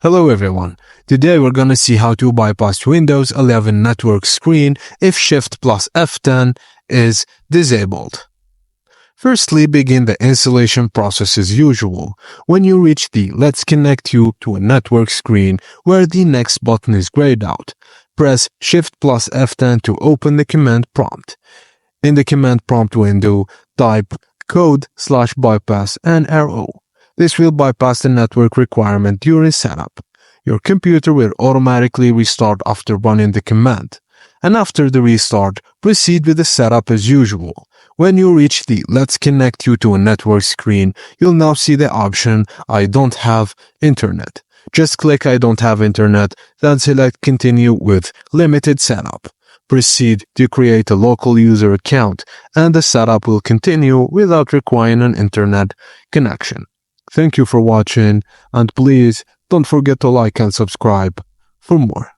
Hello everyone, today we're gonna see how to bypass Windows 11 network screen if Shift plus F10 is disabled. Firstly, begin the installation process as usual. When you reach the Let's Connect You to a Network screen where the Next button is grayed out, press Shift plus F10 to open the command prompt. In the command prompt window, type code/bypass and arrow. This will bypass the network requirement during setup. Your computer will automatically restart after running the command. And after the restart, proceed with the setup as usual. When you reach the Let's Connect You to a Network screen, you'll now see the option I don't have internet. Just click I don't have internet, then select Continue with Limited Setup. Proceed to create a local user account, and the setup will continue without requiring an internet connection. Thank you for watching, and please don't forget to like and subscribe for more.